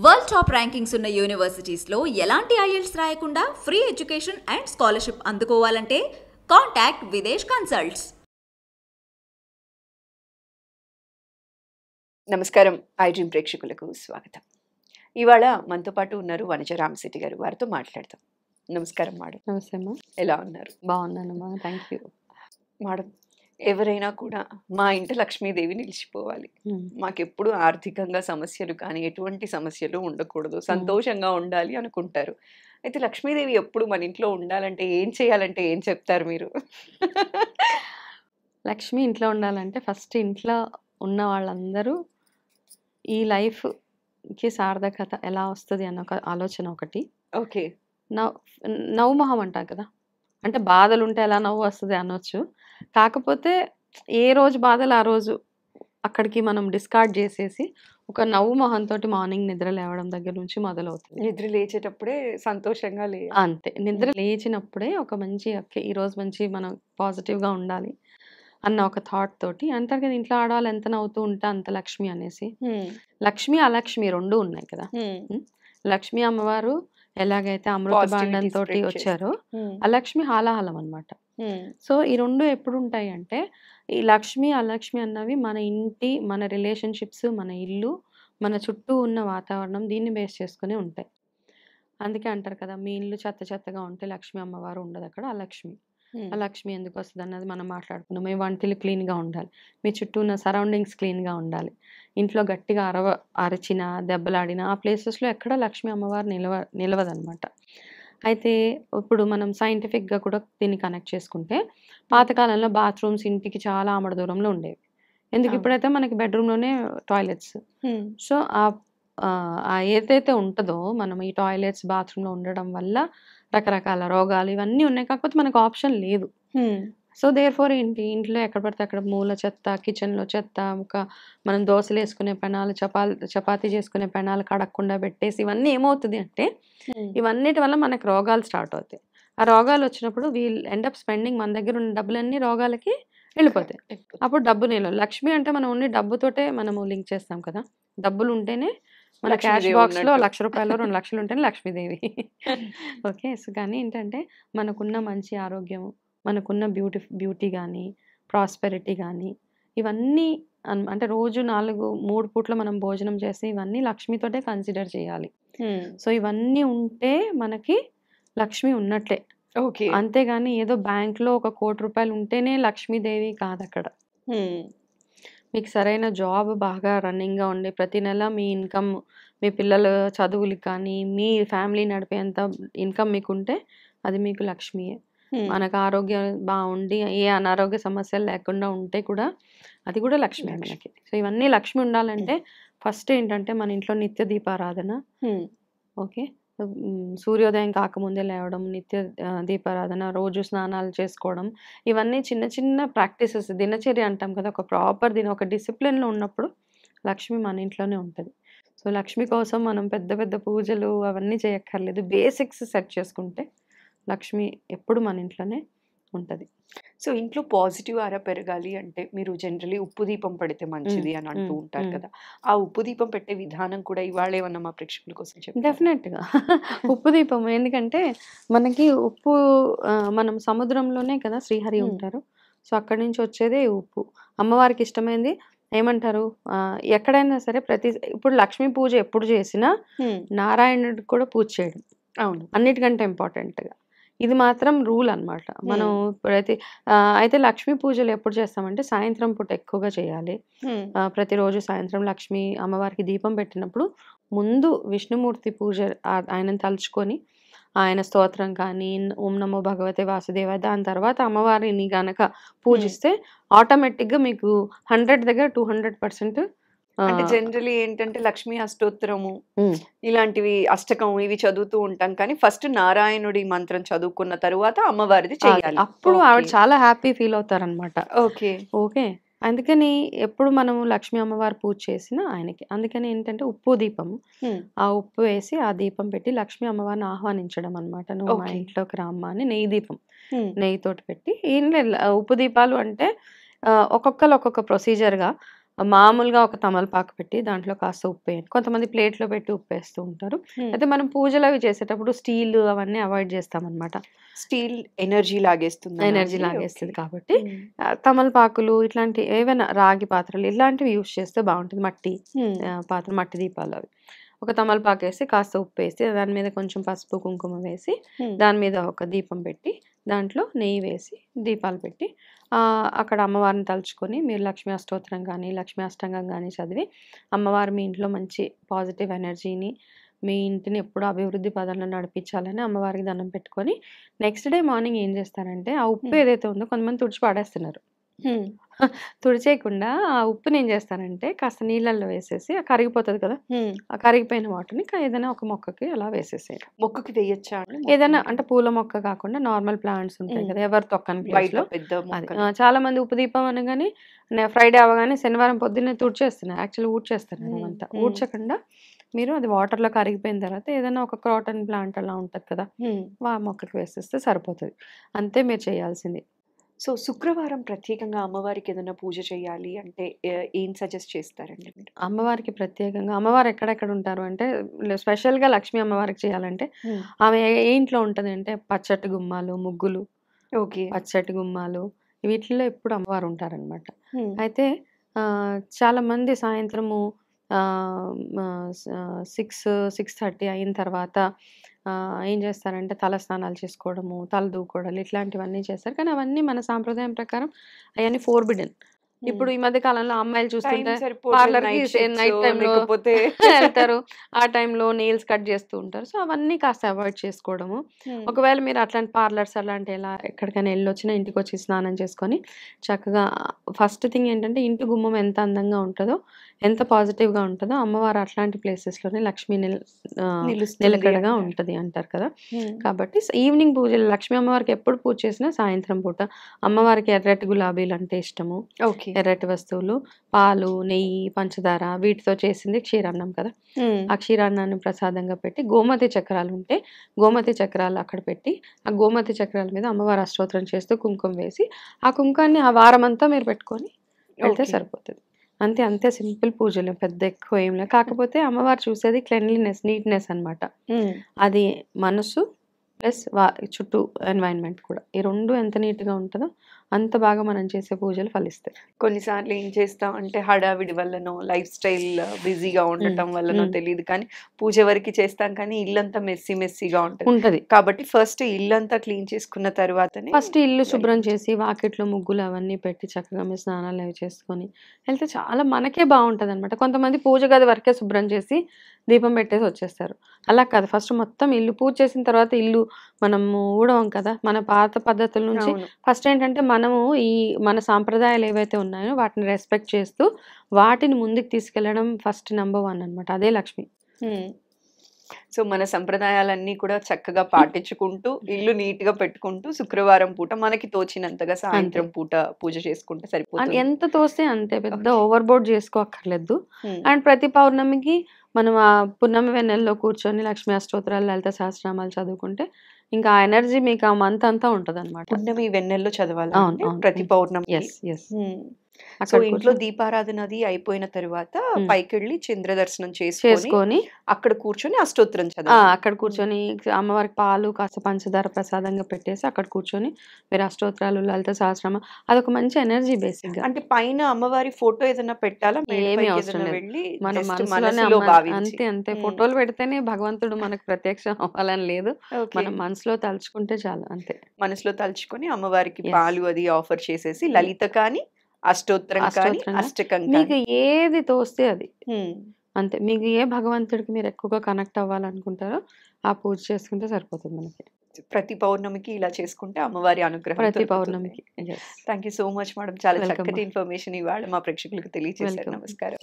World top rankings ఉన్న యూనివర్సిటీస్లో ఎలాంటి IELTS రాయకుండా ఫ్రీ ఎడ్యుకేషన్ అండ్ స్కాలర్షిప్ అందుకోవాలంటే కాంటాక్ట్ విదేశ్ కన్సల్ట్స్. నమస్కారం, ఐడ్రీమ్ ప్రేక్షకులకు స్వాగతం. ఇవాళ మనతో పాటు ఉన్నారు వనజ రామశెట్టి గారు. వారితో మాట్లాడతాం. నమస్కారం మేడం. నమస్తే అమ్మా. ఎలా ఉన్నారు? బాగున్నానమ్మా, థ్యాంక్ యూ. మేడం, ఎవరైనా కూడా మా ఇంట లక్ష్మీదేవి నిలిచిపోవాలి, మాకెప్పుడు ఆర్థికంగా సమస్యలు కానీ ఎటువంటి సమస్యలు ఉండకూడదు, సంతోషంగా ఉండాలి అనుకుంటారు. అయితే లక్ష్మీదేవి ఎప్పుడు మన ఇంట్లో ఉండాలంటే ఏం చేయాలంటే ఏం చెప్తారు మీరు? లక్ష్మి ఇంట్లో ఉండాలంటే ఫస్ట్ ఇంట్లో ఉన్న వాళ్ళందరూ ఈ లైఫ్కి సార్థకత ఎలా వస్తుంది అన్న ఒక ఆలోచన ఒకటి. ఓకే. నవ్వుమొహం అంటారు కదా, అంటే బాధలు ఉంటే ఎలా నవ్వు వస్తుంది అనొచ్చు. కాకపోతే ఏ రోజు బాధలు ఆ రోజు అక్కడికి మనం డిస్కార్డ్ చేసేసి ఒక నవ్వు మొహంతో మార్నింగ్ నిద్ర లేవడం దగ్గర నుంచి మొదలవుతుంది. నిద్ర లేచేటప్పుడే సంతోషంగా అంతే, నిద్ర లేచినప్పుడే ఒక మంచి ఈరోజు మంచి మనం పాజిటివ్గా ఉండాలి అన్న ఒక థాట్ తోటి అంటారు కదా, ఇంట్లో ఆడవాళ్ళు ఎంత నవ్వుతూ ఉంటే అంత లక్ష్మి అనేసి. లక్ష్మి అలక్ష్మి రెండు ఉన్నాయి కదా. లక్ష్మి అమ్మవారు ఎలాగైతే అమృత భాండం తోటి వచ్చారో అలక్ష్మి హాలాహలం అనమాట. సో ఈ రెండు ఎప్పుడు ఉంటాయి అంటే, ఈ లక్ష్మి అలక్ష్మి అన్నవి మన ఇంటి, మన రిలేషన్షిప్స్, మన ఇల్లు, మన చుట్టూ ఉన్న వాతావరణం, దీన్ని బేస్ చేసుకుని ఉంటాయి. అందుకే అంటారు కదా, మీ ఇల్లు చెత్త చెత్తగా ఉంటే లక్ష్మి అమ్మవారు ఉండదు అక్కడ, అలక్ష్మి. లక్ష్మి ఎందుకు వస్తుంది అన్నది మనం మాట్లాడుకున్నాం. మీ వంటిల్లు క్లీన్గా ఉండాలి, మీ చుట్టూ ఉన్న సరౌండింగ్స్ క్లీన్గా ఉండాలి. ఇంట్లో గట్టిగా అరిచిన దెబ్బలాడిన ఆ ప్లేసెస్లో ఎక్కడ లక్ష్మి అమ్మవారు నిలవదనమాట. అయితే ఇప్పుడు మనం సైంటిఫిక్గా కూడా దీన్ని కనెక్ట్ చేసుకుంటే, పాతకాలంలో బాత్రూమ్స్ ఇంటికి చాలా ఆమడ దూరంలో ఉండేవి. ఎందుకు? ఇప్పుడైతే మనకి బెడ్రూమ్లోనే టాయిలెట్స్. సో ఏదైతే ఉంటుందో మనం ఈ టాయిలెట్స్ బాత్రూంలో ఉండడం వల్ల రకరకాల రోగాలు ఇవన్నీ ఉన్నాయి. కాకపోతే మనకు ఆప్షన్ లేదు. సో దేర్ ఫోర్ ఏంటి, ఇంట్లో ఎక్కడ పడితే అక్కడ మూల చెత్త, కిచెన్లో చెత్త, మనం దోశలు వేసుకునే పెనాలు, చపాతీ చేసుకునే పెనాలు కడగకుండా పెట్టేసి ఇవన్నీ ఏమవుతుంది అంటే, ఇవన్నిటి వల్ల మనకు రోగాలు స్టార్ట్ అవుతాయి. ఆ రోగాలు వచ్చినప్పుడు వీల్ ఎండప్ స్పెండింగ్, మన దగ్గర ఉన్న డబ్బులన్నీ రోగాలకి వెళ్ళిపోతాయి. అప్పుడు డబ్బు నిల్వ. లక్ష్మి అంటే మనం ఓన్లీ డబ్బుతోటే మనము లింక్ చేస్తాం కదా. డబ్బులు ఉంటేనే మన క్యాష్ బాక్స్లో ₹1,00,000 2,00,000 ఉంటేనే లక్ష్మీదేవి. ఓకే. సో కానీ ఏంటంటే, మనకున్న మంచి ఆరోగ్యం, మనకున్న బ్యూటీ కానీ, ప్రాస్పెరిటీ కానీ, ఇవన్నీ అంటే రోజు 3 పూట్ల మనం భోజనం చేస్తే ఇవన్నీ లక్ష్మితోటే కన్సిడర్ చేయాలి. సో ఇవన్నీ ఉంటే మనకి లక్ష్మి ఉన్నట్లే. ఓకే. అంతేగాని ఏదో బ్యాంక్లో ఒక ₹1,00,00,000 ఉంటేనే లక్ష్మీదేవి కాదు అక్కడ. మీకు సరైన జాబ్ బాగా రన్నింగ్గా ఉండి ప్రతి నెల మీ ఇన్కమ్, మీ పిల్లల చదువులకి కానీ, మీ ఫ్యామిలీ నడిపేంత ఇన్కమ్ మీకుంటే అది మీకు లక్ష్మియే. మనకు ఆరోగ్యం బాగుండి ఏ అనారోగ్య సమస్యలు లేకుండా ఉంటే కూడా అది కూడా లక్ష్మి మనకి. సో ఇవన్నీ లక్ష్మి ఉండాలంటే ఫస్ట్ ఏంటంటే మన ఇంట్లో నిత్య దీపారాధన. ఓకే. సూర్యోదయం కాకముందే లేవడం, నిత్య దీపారాధన, రోజు స్నానాలు చేసుకోవడం, ఇవన్నీ చిన్న చిన్న ప్రాక్టీసెస్, దినచర్య అంటాం కదా. ఒక ప్రాపర్ ఒక డిసిప్లిన్లో ఉన్నప్పుడు లక్ష్మి మన ఇంట్లోనే ఉంటుంది. సో లక్ష్మి కోసం మనం పెద్ద పెద్ద పూజలు అవన్నీ చేయక్కర్లేదు. బేసిక్స్ సెట్ చేసుకుంటే లక్ష్మి ఎప్పుడు మన ఇంట్లోనే ఉంటుంది. సో ఇంట్లో పాజిటివ్ ఆరా పెరగాలి అంటే మీరు జనరలీ ఉప్పు దీపం పెడితే మంచిది అని అంటూ ఉంటారు కదా. ఆ ఉప్పు దీపం పెట్టే విధానం కూడా ఇవాళ ఏమన్నా మా ప్రేక్షకుల కోసం చెప్పండి. డెఫినెట్గా ఉప్పు దీపం. ఎందుకంటే మనకి ఉప్పు మనం సముద్రంలోనే కదా శ్రీహరి ఉంటారు. సో అక్కడి నుంచి వచ్చేదే ఉప్పు. అమ్మవారికి ఇష్టమైంది ఏమంటారు, ఎక్కడైనా సరే ఇప్పుడు లక్ష్మీ పూజ ఎప్పుడు చేసినా నారాయణుడికి కూడా పూజ చేయడం అవును అన్నిటికంటే ఇంపార్టెంట్గా. ఇది మాత్రం రూల్ అనమాట. మనం అయితే లక్ష్మీ పూజలు ఎప్పుడు చేస్తామంటే సాయంత్రం పూట ఎక్కువగా చేయాలి. ప్రతిరోజు సాయంత్రం లక్ష్మీ అమ్మవారికి దీపం పెట్టినప్పుడు ముందు విష్ణుమూర్తి పూజ, ఆయనను తలుచుకొని ఆయన స్తోత్రం కానీ, ఓం నమో భగవతే వాసుదేవ, దాని తర్వాత అమ్మవారిని గనక పూజిస్తే ఆటోమేటిక్గా మీకు 100 దగ్గర 200% అంటే జనరలీ ఏంటంటే లక్ష్మీ అష్టోత్తరము ఇలాంటివి, అష్టకం ఇవి చదువుతూ ఉంటాం. కానీ ఫస్ట్ నారాయణుడి మంత్రం చదువుకున్న తరువాత అమ్మవారిది చేయాలి. అప్పుడు ఆవిడ చాలా హ్యాపీ ఫీల్ అవుతారనమాట. ఓకే. ఓకే. అందుకని ఎప్పుడు మనము లక్ష్మీ అమ్మవారి పూజ చేసినా ఆయనకి, అందుకని ఏంటంటే ఉప్పు దీపము, ఆ ఉప్పు వేసి ఆ దీపం పెట్టి లక్ష్మీ అమ్మవారిని ఆహ్వానించడం అనమాట. నువ్వు మా ఇంట్లోకి రామ్మా అని. నెయ్యి దీపం, నెయ్యితోటి పెట్టి. ఏం లేదు, ఉప్పు దీపాలు అంటే ఒక్కొక్కరు ఒక్కొక్క ప్రొసీజర్గా మామూలుగా ఒక తమలపాకు పెట్టి దాంట్లో కాస్త ఉప్పు వేయండి. కొంతమంది ప్లేట్లో పెట్టి ఉప్పు వేస్తూ ఉంటారు. అయితే మనం పూజలు అవి చేసేటప్పుడు స్టీల్ అవన్నీ అవాయిడ్ చేస్తామన్నమాట. స్టీల్ ఎనర్జీ లాగేస్తుంది ఎనర్జీ లాగేస్తుంది కాబట్టి తమలపాకులు ఇట్లాంటి ఏవైనా రాగి పాత్రలు ఇలాంటివి యూస్ చేస్తే బాగుంటుంది. మట్టి పాత్ర, మట్టి దీపాలు అవి. ఒక తమలపాకు వేసి కాస్త ఉప్పు వేసి దాని మీద కొంచెం పసుపు కుంకుమ వేసి దాని మీద ఒక దీపం పెట్టి దాంట్లో నెయ్యి వేసి దీపాలు పెట్టి అక్కడ అమ్మవారిని తలుచుకొని మీరు లక్ష్మీ అష్టోత్తరం కానీ లక్ష్మీ అష్టంగం కానీ చదివి అమ్మవారు మీ ఇంట్లో మంచి పాజిటివ్ ఎనర్జీని మీ ఇంటిని ఎప్పుడు అభివృద్ధి పదంలో నడిపించాలని అమ్మవారికి దండం పెట్టుకొని నెక్స్ట్ డే మార్నింగ్ ఏం చేస్తారంటే ఆ ఉప్పు ఏదైతే ఉందో కొంతమంది తుడిచి పాడేస్తున్నారు. తుడిచేయకుండా ఆ ఉప్పుని ఏం చేస్తానంటే కాస్త నీళ్ళల్లో వేసేసి కరిగిపోతుంది కదా, ఆ కరిగిపోయిన వాటిని ఏదైనా ఒక మొక్కకి అలా వేసేసేయాలి. మొక్కకి వేయచ్చా? ఏదైనా అంటే పూల మొక్క కాకుండా నార్మల్ ప్లాంట్స్ ఉంటాయి కదా, ఎవరు తొక్కని ప్లేస్ లో. చాలా మంది ఉప్పు దీపం అనగానే ఫ్రైడే అవగానే శనివారం పొద్దున్నే తుడిచేస్తున్నారు, యాక్చువల్లీ ఊడ్చేస్తున్నారు. అంతా ఊడ్చకుండా మీరు అది వాటర్ లో కరిగిపోయిన తర్వాత ఏదైనా ఒక క్రాటన్ ప్లాంట్ అలా ఉంటది కదా, ఆ మొక్కకి వేసేస్తే సరిపోతుంది. అంతే మీరు చేయాల్సింది. సో శుక్రవారం ప్రత్యేకంగా అమ్మవారికి ఏదైనా పూజ చేయాలి అంటే ఏం సజెస్ట్ చేస్తారండి మీరు? అమ్మవారికి ప్రత్యేకంగా అమ్మవారు ఎక్కడెక్కడ ఉంటారు అంటే స్పెషల్ గా లక్ష్మీ అమ్మవారికి చేయాలంటే ఆమె ఏ ఇంట్లో ఉంటది అంటే పచ్చటి గుమ్మాలు, ముగ్గులు, పచ్చటి గుమ్మాలు వీటిల్లో ఎప్పుడు అమ్మవారు ఉంటారనమాట. అయితే చాలా మంది సాయంత్రము 6-6:30 అయిన తర్వాత ఏం చేస్తారంటే తల స్నానాలు చేసుకోవడము, తల దూకోవడాలు ఇట్లాంటివన్నీ చేస్తారు. కానీ అవన్నీ మన సాంప్రదాయం ప్రకారం అవన్నీ ఫోర్బిడెన్. ఇప్పుడు ఈ మధ్య కాలంలో అమ్మాయిలు చూస్తుంటే పార్లర్కి నైట్ టైంలో వెళ్తారు, ఆ టైంలో నెయిల్స్ కట్ చేస్తూ ఉంటారు. సో అవన్నీ కాస్త అవాయిడ్ చేసుకోవడము. ఒకవేళ మీరు అట్లాంటి పార్లర్స్ అలాంటి ఎలా ఎక్కడికైనా వెళ్ళొచ్చినా ఇంటికి వచ్చి స్నానం చేసుకొని చక్కగా ఫస్ట్ థింగ్ ఏంటంటే ఇంటి గుమ్మం ఎంత అందంగా ఉంటుందో, ఎంత పాజిటివ్గా ఉంటుందో అమ్మవారు అట్లాంటి ప్లేసెస్లోనే లక్ష్మీ నిలకడగా ఉంటుంది అంటారు కదా. కాబట్టి ఈవినింగ్ పూజలు లక్ష్మీ అమ్మవారికి ఎప్పుడు పూజ చేసినా సాయంత్రం పూట. అమ్మవారికి ఎర్రటి గులాబీలు అంటే ఇష్టము, ఎర్రటి వస్తువులు, పాలు, నెయ్యి, పంచదార వీటితో చేసింది క్షీరాన్నం కదా, ఆ క్షీరాన్నాన్ని ప్రసాదంగా పెట్టి గోమతి చక్రాలు ఉంటే గోమతి చక్రాలు అక్కడ పెట్టి ఆ గోమతి చక్రాల మీద అమ్మవారి అష్టోత్తరం చేస్తూ కుంకుమ వేసి ఆ కుంకాన్ని ఆ వారం అంతా మీరు పెట్టుకొని వెళ్తే సరిపోతుంది. అంతే, అంతే సింపుల్ పూజలు, పెద్ద ఎక్కువ ఏం లేదు. కాకపోతే అమ్మవారు చూసేది క్లెన్లీనెస్, నీట్నెస్ అనమాట. అది మనసు ప్లస్ చుట్టూ ఎన్వైరన్మెంట్ కూడా, ఈ రెండు ఎంత నీట్గా ఉంటుందో అంత బాగా మనం చేసే పూజలు ఫలిస్తాయి. కొన్నిసార్లు ఏం చేస్తాం అంటే హడావిడి వల్లనో లైఫ్ స్టైల్ బిజీగా ఉండటం వల్లనో తెలియదు కానీ పూజ వరకు చేస్తాం కానీ ఇల్లంతా మెస్సీగా ఉంటుంది. కాబట్టి ఫస్ట్ ఇల్లంతా క్లీన్ చేసుకున్న తర్వాతనే ఫస్ట్ ఇల్లు శుభ్రం చేసి వాకిట్లో ముగ్గులు అవన్నీ పెట్టి చక్కగా మీ స్నానాలు అవి చేసుకొని వెళ్తే చాలా మనకే బాగుంటుంది అనమాట. కొంతమంది పూజ గది వరకే శుభ్రం చేసి దీపం పెట్టేసి వచ్చేస్తారు. అలా కాదు, ఫస్ట్ మొత్తం ఇల్లు పూజ చేసిన తర్వాత ఇల్లు మనము ఊడవం కదా, మన పాత పద్ధతుల నుంచి ఫస్ట్ ఏంటంటే మనము ఈ మన సాంప్రదాయాలు ఏవైతే ఉన్నాయో వాటిని రెస్పెక్ట్ చేస్తూ వాటిని ముందుకు తీసుకెళ్లడం ఫస్ట్ నెంబర్ 1 అనమాట. అదే లక్ష్మి. సో మన సంప్రదాయాలన్నీ కూడా చక్కగా పాటించుకుంటూ ఇల్లు నీట్ గా పెట్టుకుంటూ శుక్రవారం పూట మనకి తోచినంతగా సాయంత్రం పూట పూజ చేసుకుంటే సరిపోతుంది. ఎంత తోస్తే అంతే, పెద్ద ఓవర్ బోర్డ్ చేసుకోక్కర్లేదు. అండ్ ప్రతి పౌర్ణమికి మనం ఆ పున్నమి వెన్నెల్లో కూర్చొని లక్ష్మీ అష్టోత్తరాలు, లలిత సహస్రనామాలు చదువుకుంటే ఇంకా ఆ ఎనర్జీ మీకు ఆ మంత్ అంతా ఉంటది అనమాట. పున్నమి వెన్నెల్లో చదవాలి ప్రతి పౌర్ణమి. సో ఇంట్లో దీపారాధన అది అయిపోయిన తర్వాత పైకి వెళ్ళి చంద్ర దర్శనం చేసుకొని అక్కడ కూర్చొని అష్టోత్తరం చదవాలి. అక్కడ కూర్చొని అమ్మవారికి పాలు కాస్త పంచదార ప్రసాదంగా పెట్టేసి అక్కడ కూర్చొని మీరు అష్టోత్తరాలు, లలిత సహస్రనామం, అదొక మంచి ఎనర్జీ బేసిక్ గా. అంటే పైన అమ్మవారి ఫోటో ఏదైనా పెట్టాలా? ఏమీ అవసరం లేదు, మన మనసులో అంతే అంతే. ఫోటోలు పెడితేనే భగవంతుడు మనకు ప్రత్యక్షం అవ్వాలని లేదు, మనం మనసులో తలుచుకుంటే చాలు అంతే. మనసులో తలుచుకొని అమ్మవారికి పాలు అది ఆఫర్ చేసేసి లలిత కానీ అష్టోత్తరం కానీ అష్టకం మీకు ఏది తోస్తే అది అంతే. మీకు ఏ భగవంతుడికి మీరు ఎక్కువగా కనెక్ట్ అవ్వాలనుకుంటారో ఆ పూజ చేసుకుంటే సరిపోతుంది మనకి. ప్రతి పౌర్ణమికి ఇలా చేసుకుంటే అమ్మవారి అనుగ్రహం ప్రతి పౌర్ణమికి. Thank you so much madam, చాలా చక్కటి ఇన్ఫర్మేషన్ ఇవాళ మా ప్రేక్షకులకు తెలియజేశారు. నమస్కారం.